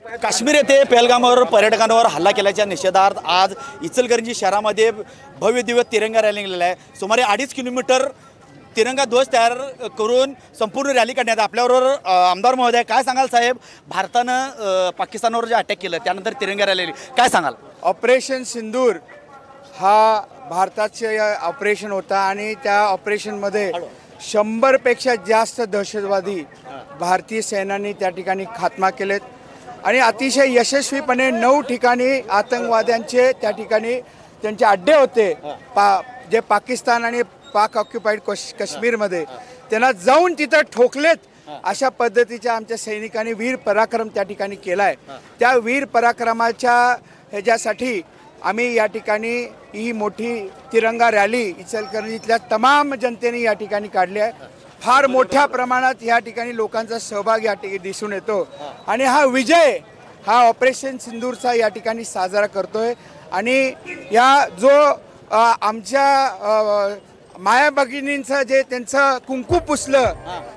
काश्मीर येथे पहलगामवर पर्यटकांवर हल्ला केल्याच्या निषेधार्थ आज इचलकरंजी शहरामध्ये भव्य दिव्य तिरंगा रॅली निघालेला आहे। सुमारे 2.5 किलोमीटर तिरंगा ध्वज तयार करून संपूर्ण रॅली काढण्यात। आपल्याबरोबर आमदार महोदय, काय सांगाल साहेब, भारतानं पाकिस्तानवर जे अटॅक केलं त्यानंतर तिरंगा रॅली काय सांगाल? ऑपरेशन सिंदूर हा भारताचे ऑपरेशन होता आणि त्या ऑपरेशनमध्ये 100 पेक्षा जास्त दहशतवादी भारतीय सैन्याने त्या ठिकाणी खात्मा केलेत आणि अतिशय यशस्वीपणे 9 ठिकाणी आतंकवाद्यांचे त्या ठिकाणी त्यांचे अड्डे होते जे पाकिस्तान आणि पाक ऑक्युपाईड काश्मीरमध्ये त्यांना जाऊन तिथं ठोकलेत। अशा पद्धतीच्या आमच्या सैनिकांनी वीर पराक्रम त्या ठिकाणी केलाय। त्या वीर पराक्रमाच्या ह्याच्यासाठी आम्ही या ठिकाणी ही मोठी तिरंगा रॅली इचलकरंजीतल्या तमाम जनतेने या ठिकाणी काढली आहे। फार मोठ्या प्रमाणात या ठिकाणी लोकांचा सहभाग या ठिकाणी दिसून येतो आणि हा विजय हा ऑपरेशन सिंदूरचा या ठिकाणी साजरा करतोय। आणि या जो आमच्या माया भगिनींचं जे त्यांचं कुंकू पुसलं,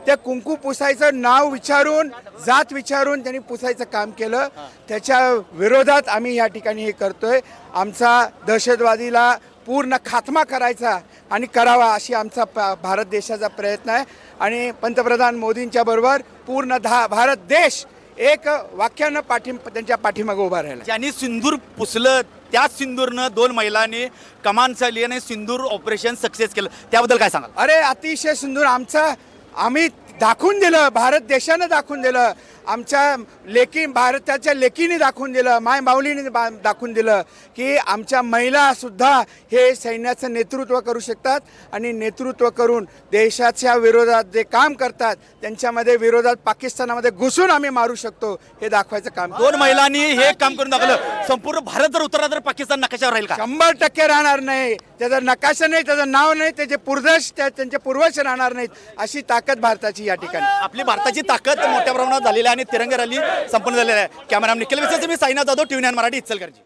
त्या कुंकू पुसायचं नाव विचारून जात विचारून त्यांनी पुसायचं काम केलं, त्याच्या विरोधात आम्ही या ठिकाणी हे करतोय। आमचा दहशतवादीला पूर्ण खात्मा करायचा आणि करावा अशी आमचा भारत देशाचा प्रयत्न आहे आणि पंतप्रधान मोदींच्या बरोबर पूर्ण भारत देश एक वाक्यानं त्यांच्या पाठीमागे उभा राहिला। ज्यांनी सिंदूर पुसलं त्याच सिंदूरनं 2 महिलांनी कमान चालली आणि सिंदूर ऑपरेशन सक्सेस केलं, त्याबद्दल काय सांगाल? अरे अतिशय सिंदूर आम्ही दाखवून दिलं, भारत देशानं दाखवून दिलं, आमच्या भारताच्या लेकीने दाखवून दिलं, माय माऊलीने दाखवून दिलं की आमच्या महिलासुद्धा हे सैन्याचं नेतृत्व करू शकतात आणि नेतृत्व करून देशाच्या विरोधात जे काम करतात त्यांच्यामध्ये विरोधात पाकिस्तानामध्ये घुसून आम्ही मारू शकतो हे दाखवायचं काम 2 महिलांनी हे काम करून दाखवलं। संपूर्ण भारत जर उतरला तर पाकिस्तान नकाशावर राहील का? 100% राहणार नाही। त्याचं नकाशा नाही, त्याचं नाव नाही, त्याचे त्यांचे पूर्वज राहणार नाहीत। अशी ताकद भारताची या ठिकाणी, आपली भारताची ताकद मोठ्या प्रमाणात झालेली आहे आणि तिरंगा रॅली संपन्न झालेला आहे। कॅमेरामॅन निखिल विसेचे मी साईनाथ जाधव, TV9 मराठी, इचलकरंजी।